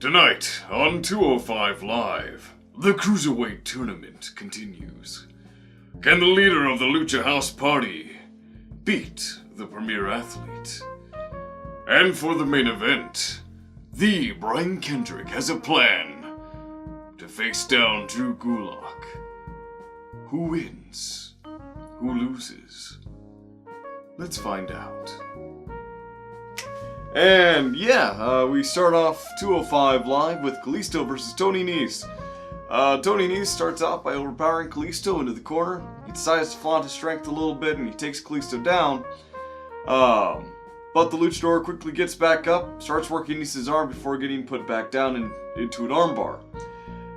Tonight on 205 Live, the Cruiserweight Tournament continues. Can the leader of the Lucha House Party beat the premier athlete? And for the main event, the Brian Kendrick has a plan to face down Drew Gulak. Who wins? Who loses? Let's find out. And we start off 205 Live with Kalisto versus Tony Nese. Tony Nese starts out by overpowering Kalisto into the corner. He decides to flaunt his strength a little bit and he takes Kalisto down. But the luchador quickly gets back up, starts working Nese's arm before getting put back down into an armbar.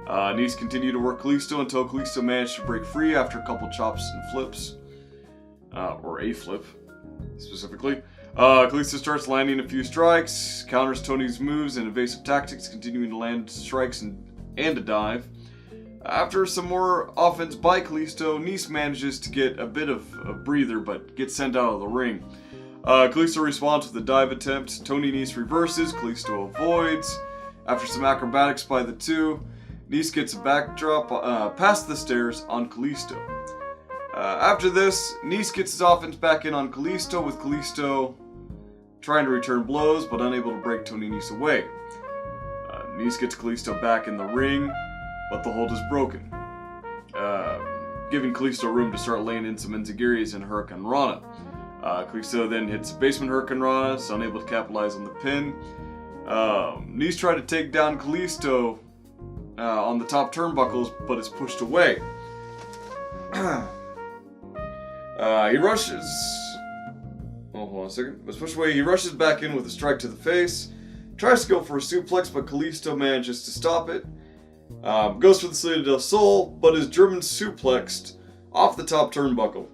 Nese continued to work Kalisto until Kalisto managed to break free after a couple chops and flips. Or a flip, specifically. Kalisto starts landing a few strikes, counters Tony's moves and evasive tactics, continuing to land strikes and a dive. After some more offense by Kalisto, Nese manages to get a bit of a breather but gets sent out of the ring. Kalisto responds with a dive attempt. Tony Nese reverses, Kalisto avoids. After some acrobatics by the two, Nese gets a backdrop past the stairs on Kalisto. After this, Nese gets his offense back in on Kalisto, with Kalisto trying to return blows but unable to break Tony Nese away. Nese gets Kalisto back in the ring, but the hold is broken, giving Kalisto room to start laying in some enziguris and Hurricane Rana. Kalisto then hits a basement Hurricane Rana, is unable to capitalize on the pin. Nese tried to take down Kalisto on the top turnbuckles, but is pushed away. He rushes. Oh, hold on a second. Was pushed away. He rushes back in with a strike to the face. Tries to go for a suplex, but Kalisto manages to stop it. Goes for the Salida del Sol, but is German suplexed off the top turnbuckle.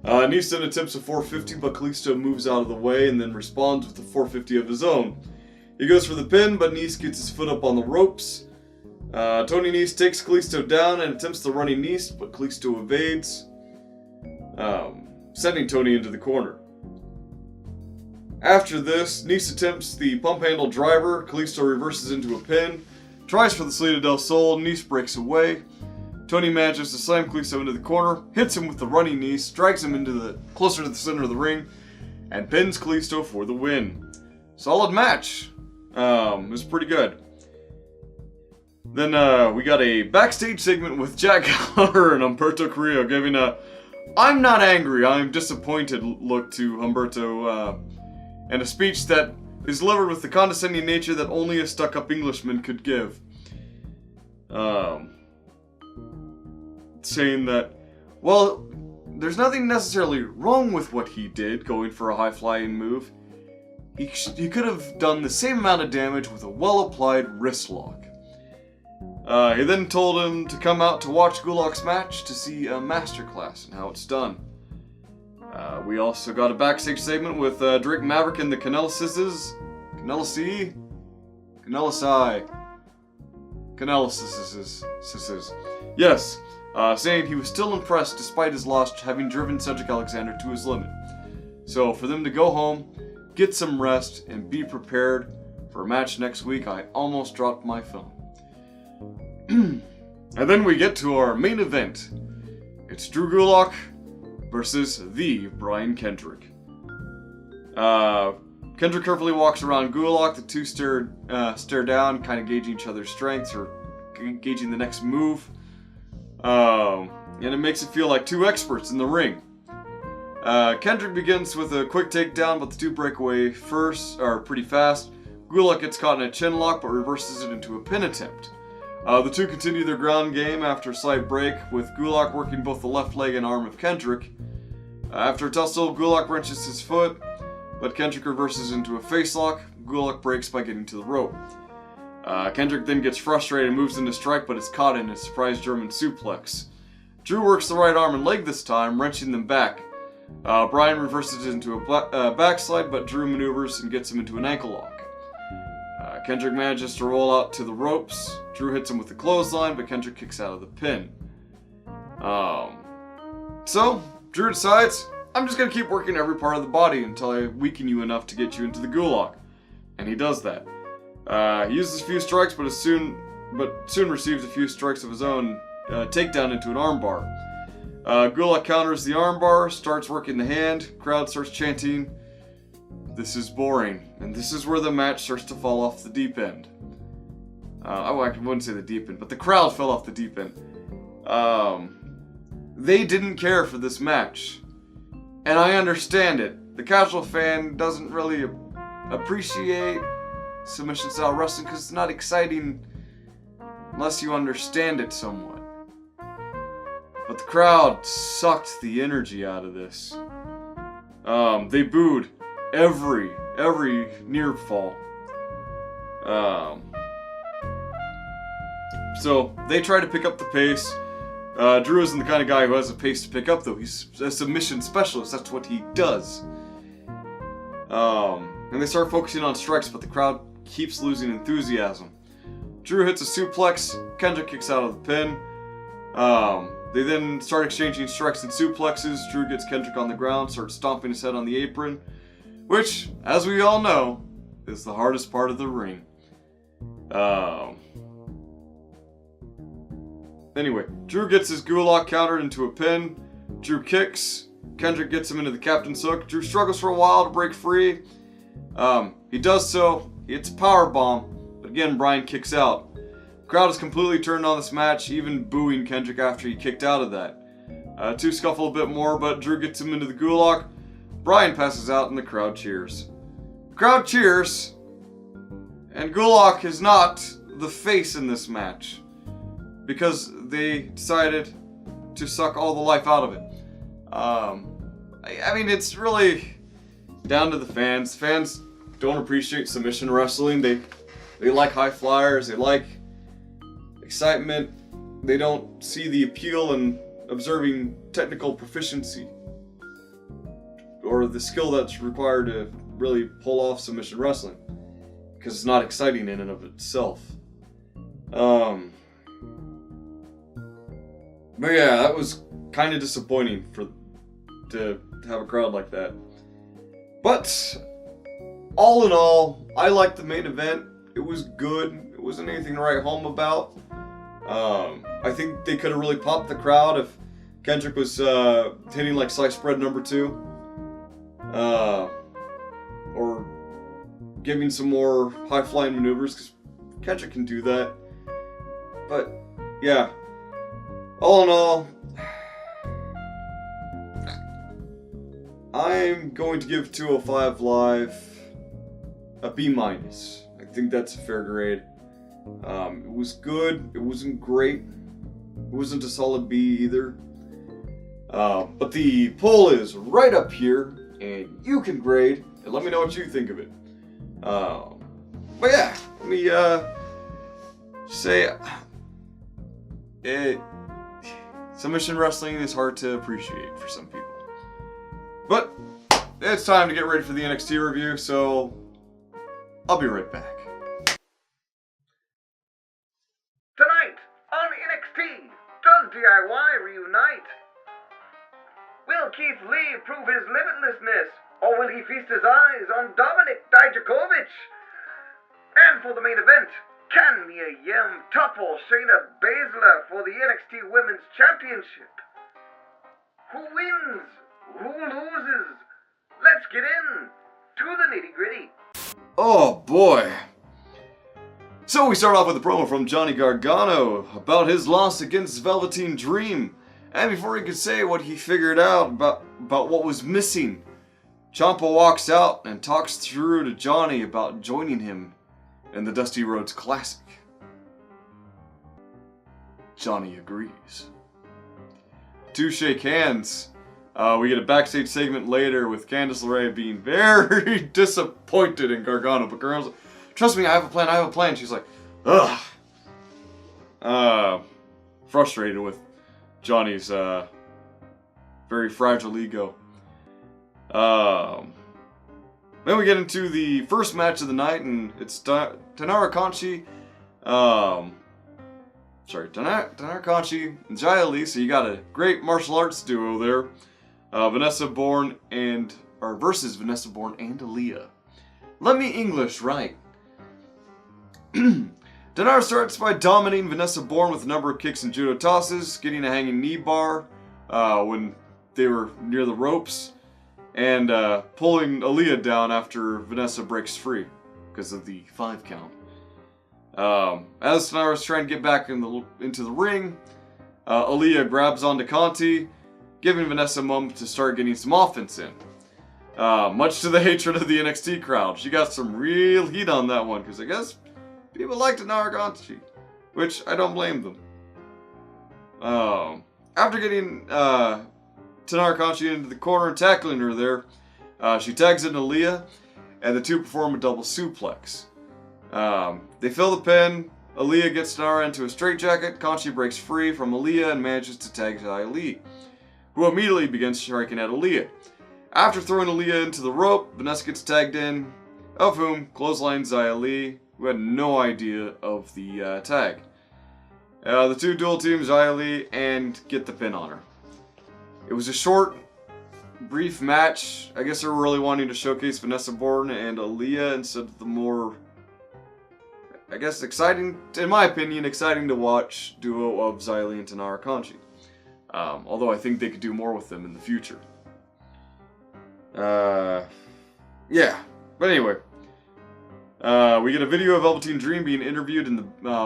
Nese then attempts a 450, but Kalisto moves out of the way and then responds with a 450 of his own. He goes for the pin, but Nese gets his foot up on the ropes. Tony Nese takes Kalisto down and attempts the running Nese, but Kalisto evades, sending Tony into the corner. After this, Nese attempts the pump handle driver. Kalisto reverses into a pin, tries for the Salida del Sol. Nese breaks away. Tony manages to slam Kalisto into the corner, hits him with the running Nese, drags him into closer to the center of the ring, and pins Kalisto for the win. Solid match. It was pretty good. Then we got a backstage segment with Jack Gallagher and Humberto Carrillo giving a "I'm not angry, I'm disappointed" look to Humberto, and a speech that is delivered with the condescending nature that only a stuck-up Englishman could give. Saying that, well, there's nothing necessarily wrong with what he did, going for a high-flying move. He could have done the same amount of damage with a well-applied wrist lock. He then told him to come out to watch Gulak's match to see a masterclass and how it's done. We also got a backstage segment with Drake Maverick and the Canellises. Yes, saying he was still impressed despite his loss, having driven Cedric Alexander to his limit. So for them to go home, get some rest, and be prepared for a match next week. I almost dropped my phone. And then we get to our main event. It's Drew Gulak versus the Brian Kendrick. Kendrick carefully walks around Gulak. The two stare down, kind of gauging each other's strengths or gauging the next move. And it makes it feel like two experts in the ring. Kendrick begins with a quick takedown, but the two break away pretty fast. Gulak gets caught in a chin lock, but reverses it into a pin attempt. The two continue their ground game after a slight break, with Gulak working both the left leg and arm of Kendrick. After a tussle, Gulak wrenches his foot, but Kendrick reverses into a face lock. Gulak breaks by getting to the rope. Kendrick then gets frustrated and moves into strike, but is caught in a surprise German suplex. Drew works the right arm and leg this time, wrenching them back. Brian reverses into a backslide, but Drew maneuvers and gets him into an ankle lock. Kendrick manages to roll out to the ropes. Drew hits him with the clothesline, but Kendrick kicks out of the pin. So, Drew decides, I'm just going to keep working every part of the body until I weaken you enough to get you into the Gulak. And he does that. He uses a few strikes, but soon receives a few strikes of his own, takedown into an armbar. Gulak counters the armbar, starts working the hand, crowd starts chanting, "This is boring," and this is where the match starts to fall off the deep end. I wouldn't say the deep end, but the crowd fell off the deep end. They didn't care for this match, and I understand it. The casual fan doesn't really appreciate submission style wrestling because it's not exciting unless you understand it somewhat. But the crowd sucked the energy out of this. They booed every near fall. So they try to pick up the pace. Drew isn't the kind of guy who has a pace to pick up, though. He's a submission specialist. That's what he does. And they start focusing on strikes, but the crowd keeps losing enthusiasm. Drew hits a suplex. Kendrick kicks out of the pin. They then start exchanging strikes and suplexes. Drew gets Kendrick on the ground, starts stomping his head on the apron, which, as we all know, is the hardest part of the ring. Anyway, Drew gets his Gulak countered into a pin. Drew kicks. Kendrick gets him into the captain's hook. Drew struggles for a while to break free. He does so. He hits a powerbomb. But again, Brian kicks out. The crowd is completely turned on this match, even booing Kendrick after he kicked out of that. Two scuffle a bit more, but Drew gets him into the Gulak. Brian passes out and the crowd cheers. The crowd cheers. And Gulak is not the face in this match, because they decided to suck all the life out of it. I mean, it's really down to the fans. Fans don't appreciate submission wrestling. They like high flyers. They like excitement. They don't see the appeal in observing technical proficiency or the skill that's required to really pull off submission wrestling, because it's not exciting in and of itself. But yeah, that was kind of disappointing to have a crowd like that. But all in all, I liked the main event. It was good. It wasn't anything to write home about. I think they could have really popped the crowd if Kendrick was hitting like sliced bread number 2, or giving some more high flying maneuvers, because Kendrick can do that. But yeah. All in all, I'm going to give 205 Live a B-. I think that's a fair grade. It was good. It wasn't great. It wasn't a solid B either. But the poll is right up here, and you can grade and let me know what you think of it. But yeah, let me say submission wrestling is hard to appreciate for some people. But it's time to get ready for the NXT review, so I'll be right back. Tonight on NXT, does DIY reunite? Will Keith Lee prove his limitlessness, or will he feast his eyes on Dominic Dijakovic? And for the main event, can Mia Yim topple Shayna Baszler for the NXT Women's Championship? Who wins? Who loses? Let's get in to the nitty-gritty. Oh boy. So we start off with a promo from Johnny Gargano about his loss against Velveteen Dream. And before he could say what he figured out about what was missing, Ciampa walks out and talks through to Johnny about joining him in the Dusty Rhodes Classic. Johnny agrees. Two shake hands. We get a backstage segment later with Candice LeRae being very disappointed in Gargano, but Gargano's like, "Trust me, I have a plan. She's like, ugh. Frustrated with Johnny's very fragile ego. Then we get into the first match of the night, and it's Tanara Conchi. Tanara Conchi and Jaya Lee. So you got a great martial arts duo there. Vanessa Bourne versus Vanessa Bourne and Aaliyah. Let me English right. Denara starts by dominating Vanessa Bourne with a number of kicks and judo tosses, getting a hanging knee bar when they were near the ropes, and pulling Aaliyah down after Vanessa breaks free because of the 5 count. As Denara's trying to get back into the ring, Aaliyah grabs onto Conti, giving Vanessa a moment to start getting some offense in. Much to the hatred of the NXT crowd. She got some real heat on that one, because I guess people liked Denara Conti, which I don't blame them. After getting Denara Conti into the corner and tackling her there, she tags in Aaliyah, and the two perform a double suplex. They fill the pin. Aaliyah gets Denara into a straitjacket. Conti breaks free from Aaliyah and manages to tag Xia Li, who immediately begins striking at Aaliyah. After throwing Aaliyah into the rope, Vanessa gets tagged in, of whom clotheslines Xia Li, who had no idea of the tag. The two dual team Xia Li and get the pin on her. It was a short, brief match. I guess they were really wanting to showcase Vanessa Bourne and Aaliyah instead of the more, I guess, exciting, in my opinion, exciting to watch duo of Xia Li and Denara Conti. Although I think they could do more with them in the future. Yeah. But anyway. We get a video of Velveteen Dream being interviewed in the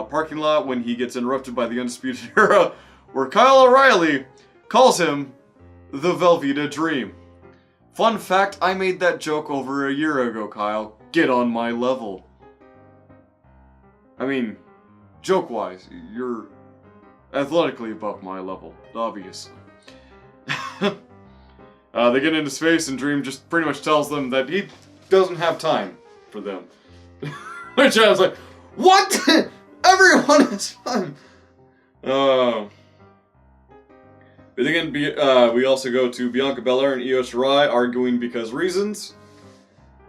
parking lot when he gets interrupted by the Undisputed Era, where Kyle O'Reilly calls him the Velveeta Dream. Fun fact, I made that joke over a year ago, Kyle. Get on my level. I mean, joke-wise, you're athletically above my level, obviously. They get into space, and Dream just pretty much tells them that he doesn't have time for them. Which I was like, what? Everyone has fun. But again, we also go to Bianca Belair and Io Shirai arguing because reasons.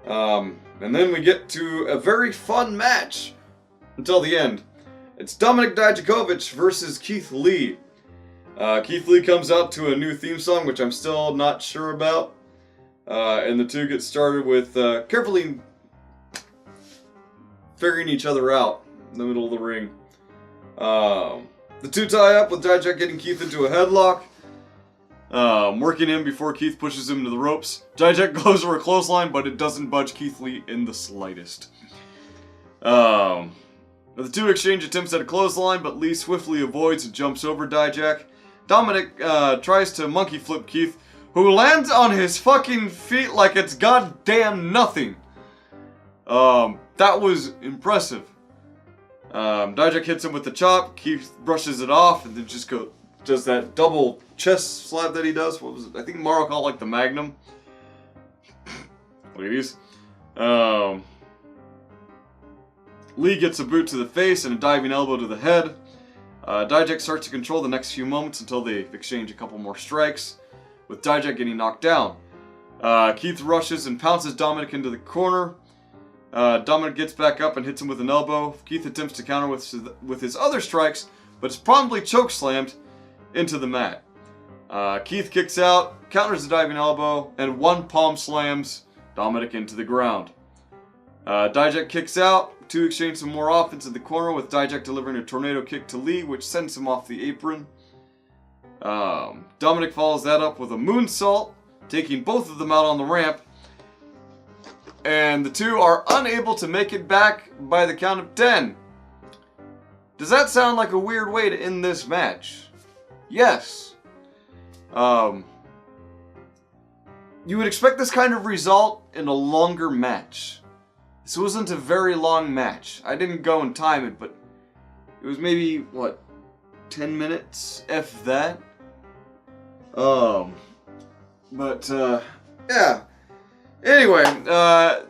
And then we get to a very fun match until the end. It's Dominik Dijakovic versus Keith Lee. Keith Lee comes out to a new theme song, which I'm still not sure about. And the two get started with carefully figuring each other out in the middle of the ring. The two tie up with Dijak getting Keith into a headlock. Working him before Keith pushes him to the ropes. Dijak goes for a clothesline, but it doesn't budge Keith Lee in the slightest. The two exchange attempts at a clothesline, but Lee swiftly avoids and jumps over Dijak. Dominik tries to monkey flip Keith, who lands on his fucking feet like it's goddamn nothing. That was impressive. Dijak hits him with the chop. Keith brushes it off and then just does that double chest slap that he does. What was it? I think Mauro called it like the Magnum. Ladies. Lee gets a boot to the face and a diving elbow to the head. Dijak starts to control the next few moments until they exchange a couple more strikes, with Dijak getting knocked down. Keith rushes and pounces Dominik into the corner. Dominik gets back up and hits him with an elbow. Keith attempts to counter with his other strikes, but is promptly chokeslammed into the mat. Keith kicks out, counters the diving elbow, and one palm slams Dominik into the ground. Dijak kicks out. Two exchange some more offense in the corner, with Dijak delivering a tornado kick to Lee, which sends him off the apron. Dominik follows that up with a moonsault, taking both of them out on the ramp. And the two are unable to make it back by the count of 10. Does that sound like a weird way to end this match? Yes. You would expect this kind of result in a longer match. This wasn't a very long match. I didn't go and time it, but it was maybe, what, 10 minutes, if that? Yeah. Anyway, the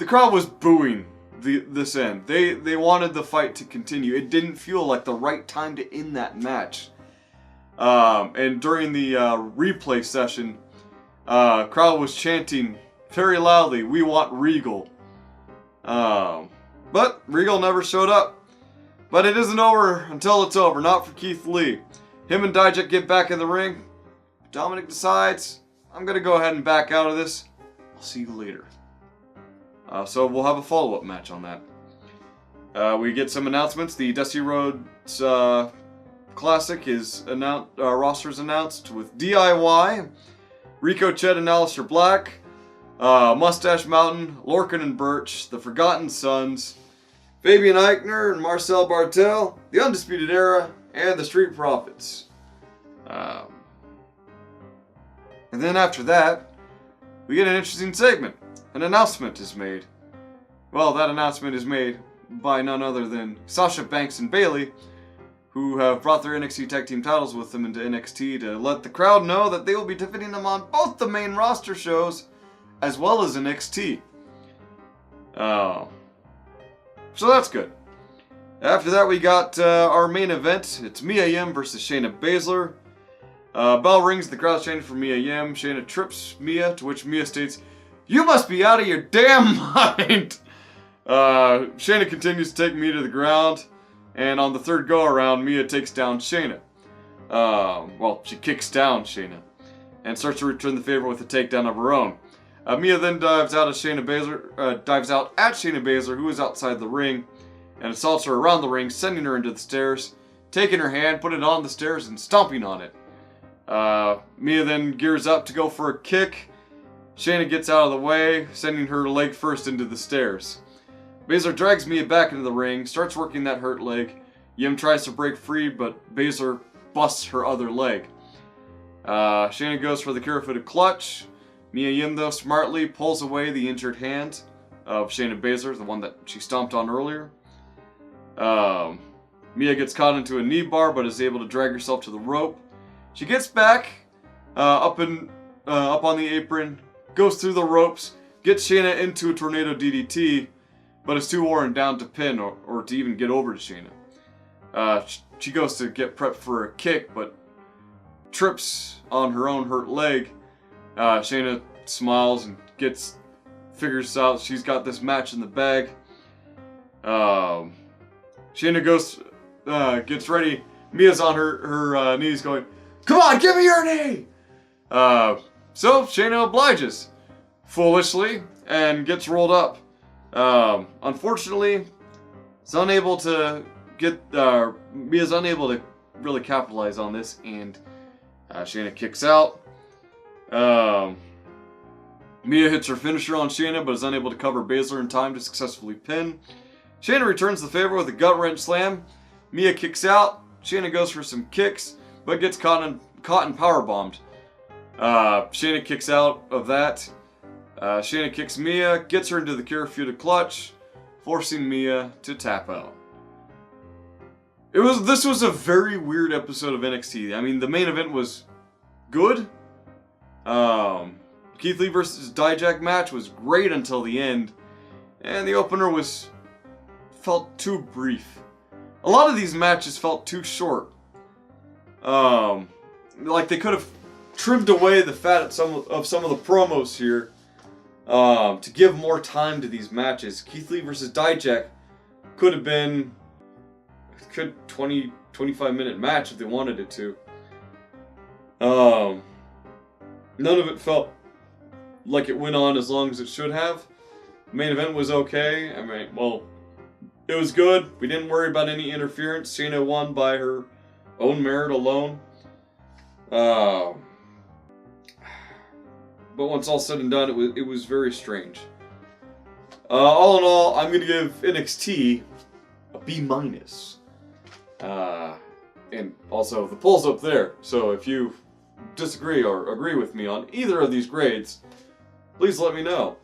crowd was booing this end. They wanted the fight to continue. It didn't feel like the right time to end that match. And during the replay session, crowd was chanting very loudly, "We want Regal." But Regal never showed up. But it isn't over until it's over, not for Keith Lee. Him and Dijak get back in the ring. Dominik decides, I'm going to go ahead and back out of this. I'll see you later. So we'll have a follow-up match on that. We get some announcements. The Dusty Rhodes Classic is roster is announced with DIY, Rico Chet and Aleister Black, Mustache Mountain, Lorcan and Birch, the Forgotten Sons, Fabian Eichner and Marcel Bartel, the Undisputed Era, and the Street Profits. And then after that, we get an interesting segment. An announcement is made. Well, that announcement is made by none other than Sasha Banks and Bayley, who have brought their NXT Tag Team titles with them into NXT to let the crowd know that they will be defending them on both the main roster shows as well as NXT. So that's good. After that, we got our main event. It's Mia Yim versus Shayna Baszler. Bell rings, the crowd's chanting for Mia Yim. Shayna trips Mia, to which Mia states, "You must be out of your damn mind!" Shayna continues to take Mia to the ground, and on the third go-around, Mia takes down Shayna. She kicks down Shayna, and starts to return the favor with a takedown of her own. Mia then dives out at Shayna Baszler, who is outside the ring, and assaults her around the ring, sending her into the stairs, taking her hand, putting it on the stairs, and stomping on it. Mia then gears up to go for a kick. Shayna gets out of the way, sending her leg first into the stairs. Baszler drags Mia back into the ring, starts working that hurt leg. Yim tries to break free, but Baszler busts her other leg. Shayna goes for the Kirifuda clutch. Mia Yim, though, smartly pulls away the injured hand of Shayna Baszler, the one that she stomped on earlier. Mia gets caught into a knee bar, but is able to drag herself to the rope. She gets back up on the apron, goes through the ropes, gets Shayna into a tornado DDT, but is too worn down to pin or to even get over to Shayna. She goes to get prepped for a kick, but trips on her own hurt leg. Shayna smiles and figures out she's got this match in the bag. Shayna gets ready. Mia's on her knees going, "Come on, give me your knee!" So Shayna obliges, foolishly, and gets rolled up. Unfortunately, Mia's unable to really capitalize on this, and Shayna kicks out. Mia hits her finisher on Shayna, but is unable to cover Baszler in time to successfully pin. Shayna returns the favor with a gut wrench slam. Mia kicks out. Shayna goes for some kicks, but gets caught and powerbombed. Shayna kicks out of that. Shayna kicks Mia, gets her into the Kirifuda clutch, forcing Mia to tap out. This was a very weird episode of NXT. I mean, the main event was good. Keith Lee versus Dijak match was great until the end, and the opener felt too brief. A lot of these matches felt too short. Like they could have trimmed away the fat of some of the promos here to give more time to these matches. Keith Lee versus Dijak could have been 20-25 minute match if they wanted it to. None of it felt like it went on as long as it should have. The main event was okay. I mean, well, it was good. We didn't worry about any interference. Shayna won by her own merit alone. But once all said and done, it was very strange. All in all, I'm going to give NXT a B-. And also, the poll's up there, so if you disagree or agree with me on either of these grades, please let me know.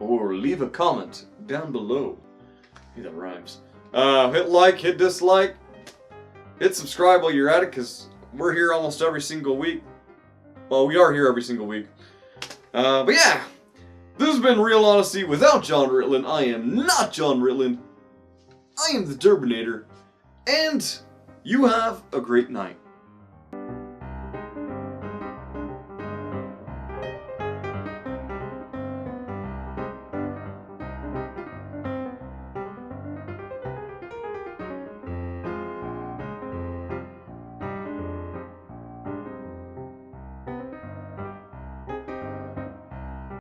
Or leave a comment down below. Hey, that rhymes. Hit like, hit dislike, hit subscribe while you're at it, because we're here almost every single week. Well, we are here every single week. But yeah, this has been Real Honesty without John Ritland. I am not John Ritland. I am the Derbinator. And you have a great night.